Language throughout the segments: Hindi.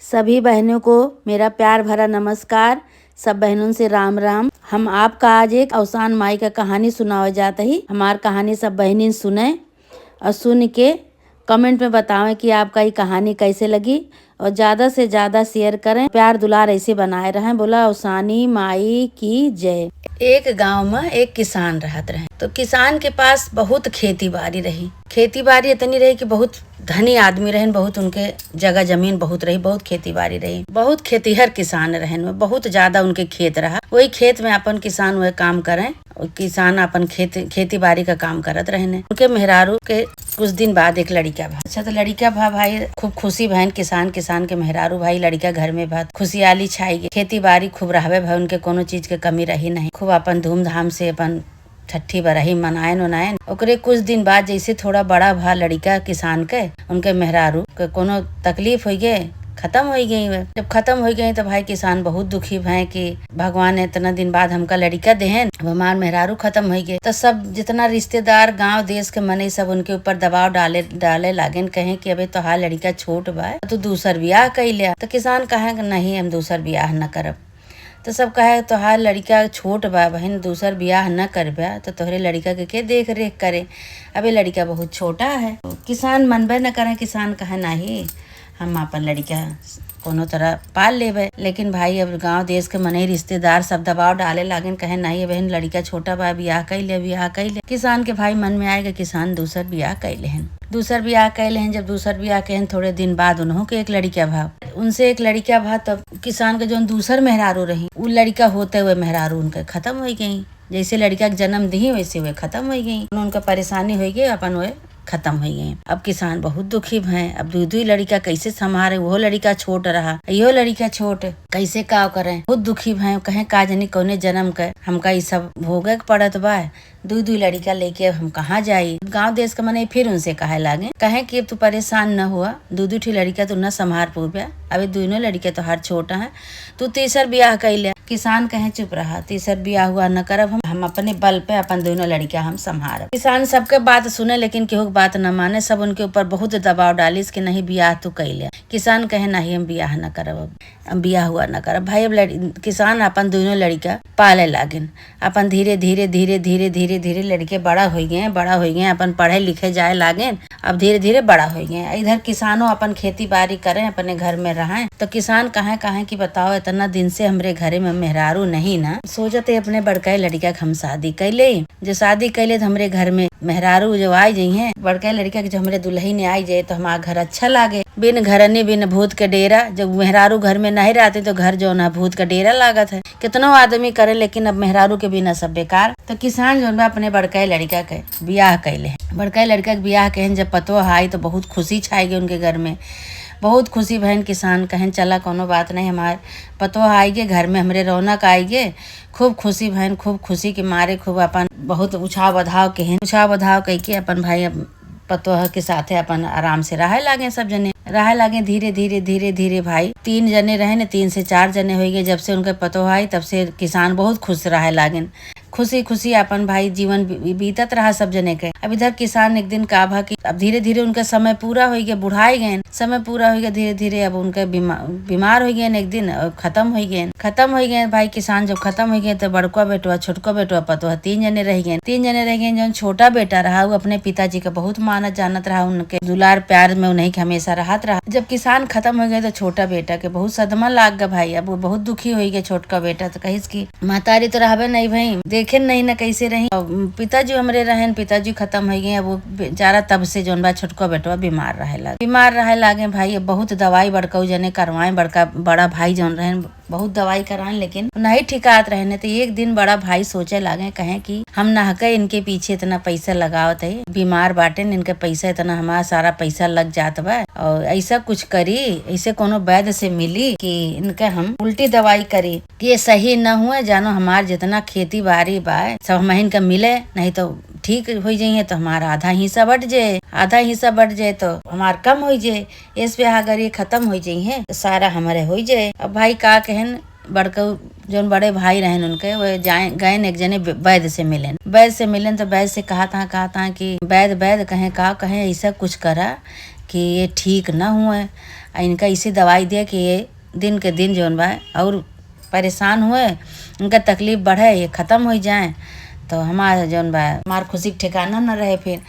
सभी बहनों को मेरा प्यार भरा नमस्कार। सब बहनों से राम राम। हम आपका आज एक अवसान माई का कहानी सुनावे जाता ही। हमार कहानी सब बहनी सुने और सुन के कमेंट में बतावें कि आपका ये कहानी कैसे लगी और ज़्यादा से ज़्यादा शेयर करें। प्यार दुलार ऐसे बनाए रहें। बोला अवसानी माई की जय। एक गांव में एक किसान रहत रहे। तो किसान के पास बहुत खेती बाड़ी रही। खेती बाड़ी इतनी रही कि बहुत धनी आदमी रहन, बहुत उनके जगह जमीन बहुत रही, बहुत खेती बाड़ी रही, बहुत खेतीहर किसान रहन में बहुत ज्यादा उनके खेत रहा। वही खेत में अपन किसान वह काम करें। किसान अपन खेती बाड़ी का काम करत रहने। उनके मेहरारू के कुछ दिन बाद एक लड़का भा। अच्छा, तो लड़का भा भाई खूब खुशी भैन किसान के मेहरारू भाई लड़का घर में भात खुशियाली छाई गई। खेती बाड़ी खूब रहवे भाई, उनके कोनो चीज के कमी रही नहीं। खूब अपन धूमधाम से अपन छठी बरही मनायन उनायन। ओकरे कुछ दिन बाद जैसे थोड़ा बड़ा भा लड़का किसान के, उनके मेहरारू के कोनो तकलीफ हो गए, खत्म हो गई। जब खत्म हो गई तो भाई किसान बहुत दुखी भय कि भगवान ने इतना दिन बाद हमका लड़का देहन, अब हमार मेहरारू खत्म हो गए। तो सब जितना रिश्तेदार गांव देश के मने सब उनके ऊपर दबाव डाले लागेन, कहे कि अबे तोहार लड़का छोट बा तो दूसर ब्याह कर लिया। तो किसान कहे नहीं, हम दूसर ब्याह न करब। तो सब कहे तोहार लड़का छोट बा बहन, दूसर ब्याह न करबा तो तोहरे लड़का के देख रेख करे, अबे लड़का बहुत छोटा है। किसान मनबे न करे। किसान कहे नहीं, हम अपन लड़का कोनो तरह पाल लेबे। लेकिन भाई अब गांव देश के मने रिश्तेदार सब दबाव डाले लागेन, कहे नहीं बहन लड़का छोटा बा, ब्याह कर ले। किसान के भाई मन में आएगा, किसान दूसर ब्याह कर लेहन। जब दूसर ब्याह कहन थोड़े दिन बाद उन्हों के एक लड़का भा। उनसे एक लड़का भा। तब किसान के जो दूसर मेहरारू रही, वो लड़का होते हुए मेहरारू उनके खत्म हो गई। जैसे लड़का के जन्म दी वैसे वे खत्म हो गई। उनका परेशानी हो गई, अपन वे खत्म हो गई। अब किसान बहुत दुखी भय। अब दू लड़का कैसे संभारे, वो लड़का छोट रहा, यो लड़का छोट, कैसे का करे। बहुत दुखी भय, कहे का जनी कौने जन्म के हमका ये सब भोगे पड़त बा। दू लड़का लेके हम कहाँ जाई। गांव देश के मने फिर उनसे कहे लागे, कहे कि तू परेशान न हुआ, दू ठी लड़का तू न संभार पोबा, अबे दोनों लड़के तो हर छोटा है, तू तीसर ब्याह कर ले। किसान कहे चुप रहा, तीसर ब्याह हुआ न करब, हम अपने बल पे अपन दोनों लड़का हम संभारब। किसान सबके बात सुने लेकिन केहू बात न माने। सब उनके ऊपर बहुत दबाव डालिस कि नहीं ब्याह तू कर ले। किसान कहे नहीं, हम ब्याह न करब, अब ब्याह हुआ न करब। भाई अब किसान अपन दोनों लड़का पाले लागिन। अपन धीरे धीरे लड़के बड़ा हो गए, अपन पढ़े लिखे जाए लागेन। अब धीरे धीरे बड़ा हो गए। इधर किसानों अपन खेती बाड़ी करें, अपने घर में रहें। तो किसान कहे कि बताओ इतना दिन से हमरे घरे में मेहरारू नहीं ना, सोचते अपने बड़का लड़का के हम शादी कैले। जो शादी कैले तो हमरे घर में मेहरारू जो आई जाई है, बड़का लड़का के जो हमरे दुल्हन आई जाए तो हमारा घर अच्छा लागे। बिन घरनी बिन भूत के डेरा, जब मेहरारू घर में नहीं रहते तो घर जो ना भूत का डेरा लागत है। कितनो आदमी करे लेकिन अब मेहरारू के बिना सब बेकार। तो किसान जो अपने बड़का लड़का के ब्याह कैले। बड़का लड़का के ब्याह कहन जब पतो आई तो बहुत खुशी छाई गई उनके घर में, बहुत खुशी बहन। किसान कहन चला कोनो बात नहीं, हमारे पतो आएगे घर में, हमरे रौनक आएगे। खूब खुशी बहन, खूब खुशी के मारे खूब अपन बहुत उछाव बधाव कह के अपन भाई पतोह के साथे अपन आराम से रहे लागे। सब जने रहे लागे धीरे धीरे भाई 3 जने रहे न, 3 से 4 जने हो गए। जब से उनके पतो आई तब से किसान बहुत खुश रहे लागे। खुशी अपन भाई जीवन बीतत रहा सब जने के। अब इधर किसान एक दिन कहा कि अब धीरे धीरे उनका समय पूरा हो गया, बुढ़ाई गए, समय पूरा हो गया धीरे धीरे। अब उनके बीमार हो गए एक दिन और खत्म हो गए। भाई किसान जब खत्म हो गए तो बड़का बेटवा छोटका बेटवा पतो 3 जने रह गए। जो छोटा बेटा रहा वो अपने पिताजी का बहुत मानत जानत रहा, उनके दुलार प्यार में उन्हीं के हमेशा रहत रहा। जब किसान खत्म हो गए तो छोटा बेटा के बहुत सदमा लाग गया भाई। अब वो बहुत दुखी हो गया छोटका बेटा। तो कहिस की महतारी तो रहबे नहीं भाई, देखे नहीं न कैसे रही। पिताजी हमरे रहन, पिताजी खत्म हो गए। अब वो बेचारा तब से जोन बा छोटका बेटवा बीमार रहे लागे भाई। बहुत दवाई बड़का जने करवाए, बड़ा भाई जोन रहन बहुत दवाई कराएं लेकिन नहीं ठिकात रहने। तो एक दिन बड़ा भाई सोचे लागे, कहे कि हम नहके इनके पीछे इतना पैसा लगावत है, बीमार बाटे इनके पैसा इतना हमारा सारा पैसा लग जात बा, और ऐसा कुछ करी, ऐसे कोनो वैद्य से मिली कि इनका हम उल्टी दवाई करी कि ये सही न हुए, जानो हमार जितना खेती बाड़ी बा सब हम का मिले, नहीं तो ठीक हो जाइए तो हमारा आधा हिस्सा बढ़ जाए तो हमार कम हो जाए। इस ब्याह अगर ये खत्म हो जाइए तो सारा हमारे हो जाए। अब भाई का कहन बड़का जौन बड़े भाई रहन उनके वो जाए गए एक जने वैद्य से मिलन। वैद्य से मिलन तो वैद्य से कहा था कि वैद्य वैद्य कहें ऐसा कुछ करा कि ये ठीक ना हुए, इनका इसी दवाई दिया कि ये दिन के दिन जौन बा और परेशान हुए, उनका तकलीफ बढ़े, ये ख़त्म हो जाए तो हमारा जौन बा हमार खुशी के ठिकाना न रहे। फिर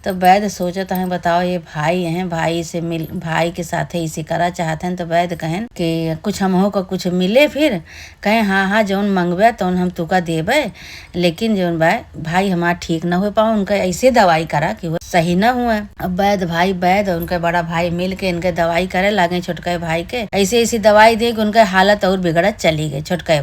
तो वैद्य सोचत हैं बताओ ये भाई हैं, भाई के साथ इसी करा चाहते हैं। तो वैद्य कहें कि कुछ हम हो का कुछ मिले। फिर कहें हाँ जौन मंगवे तो हम तुका देवे, लेकिन जौन भाई हमारा ठीक ना हो पाओ, उनका ऐसे दवाई करा कि वो सही ना हुए। अब वैद्य उनका बड़ा भाई मिल के इनके दवाई करे लागे छोटके भाई के, ऐसी दवाई दे कि उनका हालत और बिगड़त चली गई। छोटके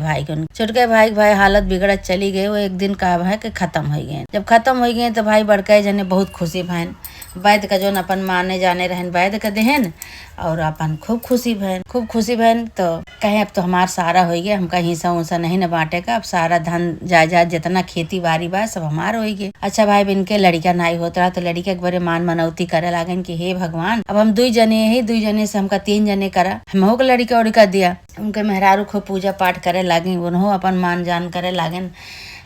भाई के हालत बिगड़त चली गई। वो एक दिन कहा है कि खत्म हो गए। जब खत्म हो गए तो भाई बड़का जने बहुत खुशी भैन, वैद्य का जो अपन माने जाने रहन वैद्य का देहन और अपन खूब खुशी भैन। तो कहे अब तो हमार सारा हो गया, हमका हिस्सा उसा नहीं न बांटे का, अब सारा धन जायदाद जितना खेती बाड़ी बा सब हमार हो गए। अच्छा भाई इनके लड़का नाई होता रहा तो लड़का के बड़े मान मनौती करे लागन कि हे भगवान अब हम 2 जने से हमका 3 जने करा, हम को लड़का उड़का दिया। उनके मेहरारू खूब पूजा पाठ करे लागे, उन्हों अपन मान जान करे लागन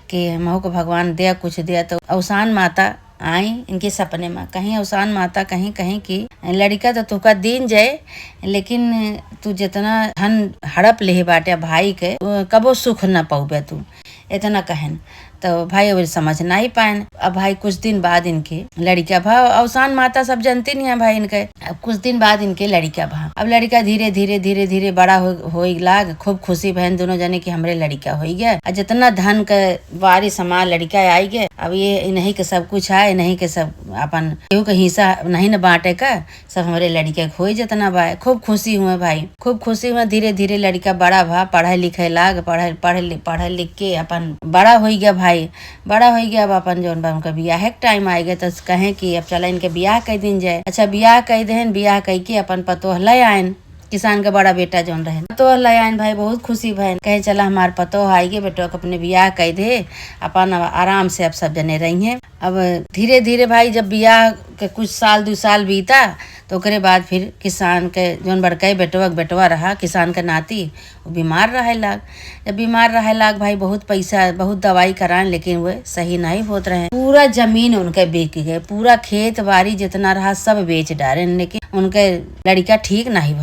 कि हम को भगवान दिया कुछ दिया। तो अवसान माता आई इनके सपने में, कहीं अवसान माता कहीं कि लड़का तो तुका दिन जाए, लेकिन तू जितना धन हड़प ले बाटे भाई के कबो सुख न पाऊबे तू, इतना कहन। तो भाई अब समझ ना ही पाए। अब भाई कुछ दिन बाद इनके लड़का भा, अवसान माता सब जानती नहीं है भाई इनके। अब कुछ दिन बाद इनके लड़का भा, अब लड़का धीरे धीरे बड़ा हो लाग, खूब खुशी बहन दोनों जने की हमरे लड़का हो गया। और जितना धन के वारिस हमार लड़का आई गए, अब ये नहीं के सब कुछ आए, नहीं के सब अपन केहू के हिस्सा नहीं न बांटे का, सब हमारे लड़के हो जितना बा। खूब खुशी हुए भाई, खूब खुशी हुए। धीरे धीरे लड़का बड़ा भा, पढ़े लिखे लाग, पढ़े लिख के अपन बड़ा हो गया भाई, बड़ा हो गया। अब अपन जौन बा उनका बियाह के टाइम आ गया तो कहें कि अब चला इनके बियाह कई दिन जाए। अच्छा बियाह कई दिन, बियाह कई के अपन पतोह ले आयन, किसान का बड़ा बेटा जौन रहे पतोह ले आयन भाई, बहुत खुशी भैन। कहे चला हमार पतोह आई गे बेटो अपने बियाह कई दे, अपन आराम से अब सब जने रही हैं। अब धीरे धीरे भाई जब बियाह के कुछ साल 2 साल बीता तो ओकरे बाद फिर किसान के जौन बड़का बेटवा रहा, किसान का नाती, वो बीमार रहे लाग। जब बीमार रहे लाग भाई बहुत पैसा बहुत दवाई कराएं, लेकिन वो सही नहीं होत रहे। पूरा जमीन उनके बिक गए, पूरा खेत बाड़ी जितना रहा सब बेच डाले, लेकिन उनके लड़का ठीक नहीं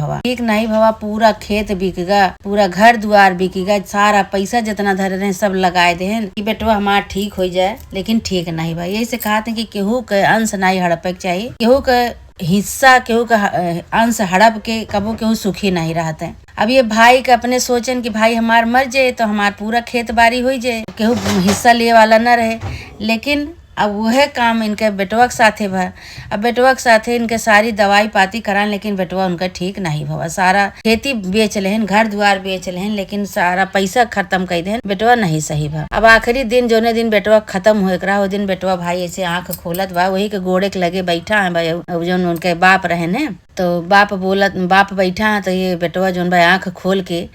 भवा। पूरा खेत बिक गया, पूरा घर द्वार बिक गया, सारा पैसा जितना धरे रहे सब लगाए दे कि बेटवा हमारा ठीक हो जाए, लेकिन ठीक नहीं भाई। यही से कहते हैं कि केहू के अंश नहीं हड़पे के चाहिए, केहू के हिस्सा केहू का अंश हड़प के कबो केहू सुखी नहीं रहते हैं। अब ये भाई के अपने सोचन कि भाई हमार मर जाए तो हमार पूरा खेत बाड़ी हो जाए, केहू हिस्सा लिए वाला न रहे। लेकिन अब वह काम इनके बेटवा के साथे भा। अब बेटवा के साथे इनके सारी दवाई पाती कराएं, लेकिन बेटवा उनका ठीक नहीं भवा। सारा खेती बेच लेहन, घर द्वार बेच लेहन, लेकिन सारा पैसा खत्म कर देहन, बेटवा नहीं सही भा। अब आखिरी दिन जोने दिन बेटवा खत्म हुए रहा, वो दिन बेटवा भाई ऐसे आंख खोलत बा, वही के गोड़े के लगे बैठा है भाई, जो उनके बाप रहे ने। तो बाप बैठा है, तो ये बेटवा जो भाई आंख खोल के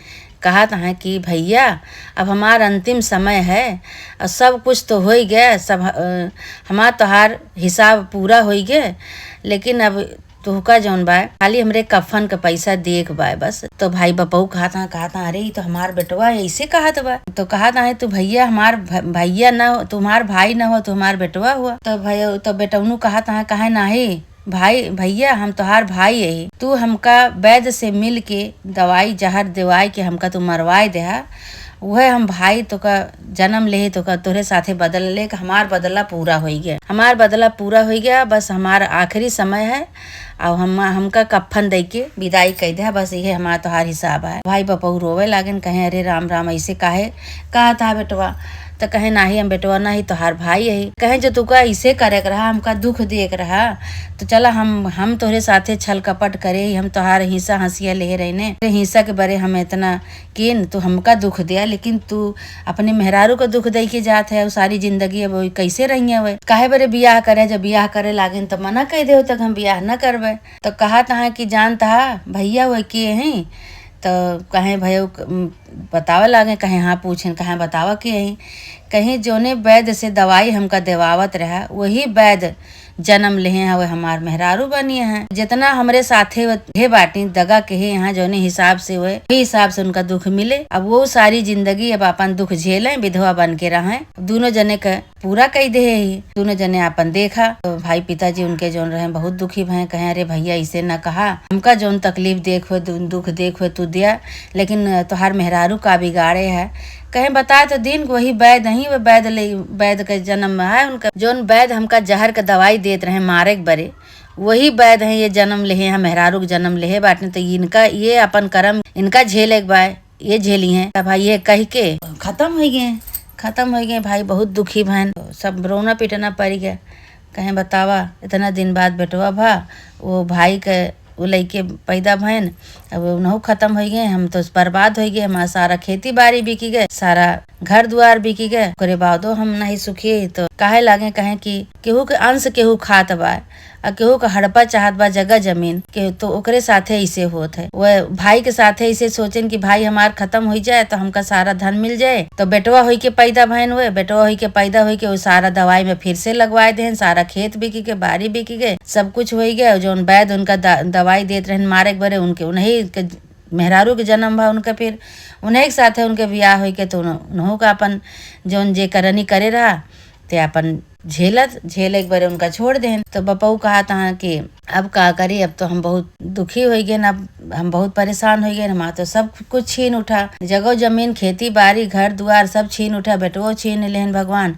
कहा था कि भैया अब हमारा अंतिम समय है और सब कुछ तो हो ही गया, सब हमारा तोहार हिसाब पूरा हो ही गया, लेकिन अब तुहका जौन बा खाली हमरे कफन का पैसा देख बा बस। तो भाई बपऊ कहा था अरे तो हमार बेटवा ऐसे कहा बा। तो कहा था तू भैया हमार भैया ना हो, तुम्हार भाई ना हो, तुम्हार बेटवा हुआ। तो भैया तो बेटवनू कहा था कहे नहीं भाई भैया हम तोहार भाई है, तू हमका वैद्य से मिल के दवाई जहर दवाई के हमका तू मरवाए देहा, वह हम भाई तो का जन्म ले तो का तोरे साथे बदल ले, हमार बदला पूरा हो गया, बस हमार आखिरी समय है और हमका कफन दे के विदाई कह दे, बस ये हमारा तोहार हिसाब है। भाई बपऊ रोवे लागन, कहे अरे राम राम ऐसे काहे कहा था बेटवा। तो कहे नाही हम बेटवा नहीं तोहार भाई है, कहे जो तुका ऐसे करे रहा हमका दुख देख रहा, तो चला हम तोहरे साथे छल कपट करे, हम तोहार हिस्सा हंसिया ले रहने हिस्सा के बरे हम इतना किन तू हमका दुख दिया, लेकिन तू अपने मेहरारू को दुख दे के जात है, सारी जिंदगी अब कैसे रही है काहे बरे बियाह करे। जब बियाह करे लागिन तो मना कह दे तक हम बियाह न करबे। तो कहा था कि जानता भैया वो किए हैं, तो कहे भैया बतावा लागे, कहीं हाँ पूछन कहीं बतावा कि यही कहीं जोने वैद्य से दवाई हमका देवावत रहा वही वैद्य जन्म ले हैं वो हमार मेहरारू बनी हैं। जितना हमरे साथे हे बाटी दगा के हे यहाँ जोने हिसाब से हुए वही हिसाब से उनका दुख मिले। अब वो सारी जिंदगी अब अपन दुख झेलें, विधवा बन के रहें। दोनों जने का पूरा कई दे ही, दोनों जने अपन देखा। तो भाई पिताजी उनके जोन रहे बहुत दुखी भय, कहे अरे भैया इसे न कहा, हमका जोन तकलीफ देख हुए दुख देख हुए तू दिया, लेकिन तुहार मेहरारू का बिगाड़े है। कहीं बताए तो दिन वही वैद्य नहीं, वो वैद्य के जन्म में है उनका जोन वैद्य हमका जहर का दवाई देते रहे मारे के बरे, वही वैद्य है ये जन्म ले हैं मेहरारू के जन्म ले बाटने। तो इनका ये अपन कर्म इनका झेले के बाय ये झेली है भाई, ये कह के खत्म हो गए भाई। बहुत दुखी बहन, सब रोना पिटना पड़ गया। कहीं बतावा इतना दिन बाद बेटवा भा वो भाई के वो लइके पैदा भयन, अब उनहु खत्म हो गए। हम तो बर्बाद हो गए, हमारा सारा खेती बाड़ी बिकी गए, सारा घर द्वार बिकी गए, ओकरे बादो हम नहीं सुखी। तो काहे लागे कहे कि केहू के अंश केहू खात बा और केहू के हड़पा चाहत बा जगह जमीन के, तो ओकरे साथे ऐसे होत है। वह भाई के साथे ऐसे सोचेन कि भाई हमार खत्म हो जाए तो हमका सारा धन मिल जाए। तो बेटवा होई के पैदा भयन हुए, बेटवा होई के पैदा होई के वो सारा दवाई में फिर से लगवाए देन, सारा खेत बिकी के बाड़ी बिकी गए, सब कुछ हो गया। जो वैद्य उनका दवाई देते रहे मारे के बरे उनके उन्हीं के मेहरारू के जन्म भा उनका, फिर उन्हीं के साथे उनके ब्याह हुई के, तो उन्हों का अपन जौन जे करनी करे रहा ते अपन झेले एक बार उनका छोड़ दें। तो बपऊ कहा था कि अब का करी, अब तो हम बहुत दुखी हो गए ना, हम बहुत परेशान हो गए, हमारा तो सब कुछ छीन उठा, जगह जमीन खेती बाड़ी घर द्वार सब छीन उठा, बेटवो छीन लेन भगवान,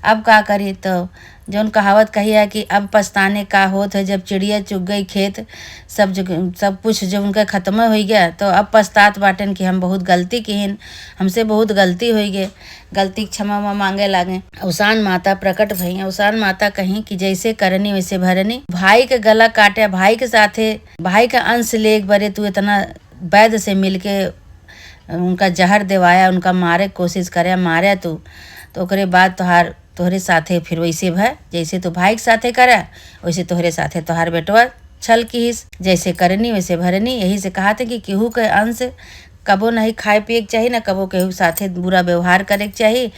अब का करी। तो जौन कहावत कही है कि अब पछताने का होत है, जब चिड़िया चुग गई खेत, सब कुछ जब उनका खत्म हो गया तो अब पछतात बाटन कि हम बहुत गलती किहन, हमसे बहुत गलती हो गई, गलती क्षमा मांगे लागे। अवसान माता प्रकट भई, अवसान माता कहीं कि जैसे करनी वैसे भरनी। भाई के गला काटे, भाई के साथे भाई का अंश ले एक बरे तू इतना वैद्य से मिलके उनका जहर देवाया, उनका मारे कोशिश करे, मारे तू तो ओकरे बाद तोहरे साथे फिर वैसे भय जैसे तो भाई के साथे करा वैसे तोहरे साथे तोहार बेटवा छल कीस, जैसे करनी वैसे भरनी। यही से कहा थे कि केहू के अंश कबो नहीं खाए पिए के चाहिए, ना कबो केहू साथे बुरा व्यवहार करे के चाहिए।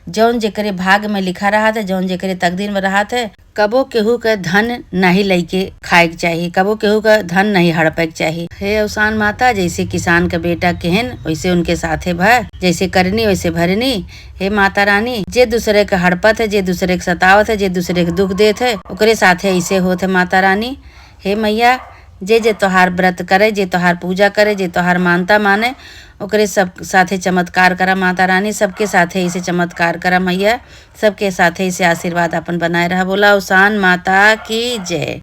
जौन जेकरे भाग में लिखा रहा था, जौन जेकरे तकदीर में रहा था, कबो केहू का धन नहीं लेके खाए के चाहिए, कबो केहू का धन नहीं हड़पे के चाहिए। हे अवसान माता, जैसे किसान का बेटा केहन वैसे उनके साथे भय, जैसे करनी वैसे भरनी। हे माता रानी, जे दूसरे के हड़पत है, जे दूसरे के सतावत है, जे दूसरे के दुख देत है, ओकरे साथे ऐसे होत है माता रानी। हे मैया, जे तोहार व्रत करे, जे तोहार पूजा करे, जे तोहार मानता माने, ओकरे सब साथे चमत्कार करा माता रानी, सबके साथे ऐसे चमत्कार करा मैया, सबके साथे ऐसे आशीर्वाद अपन बनाए रहा। बोला अवसान माता की जय।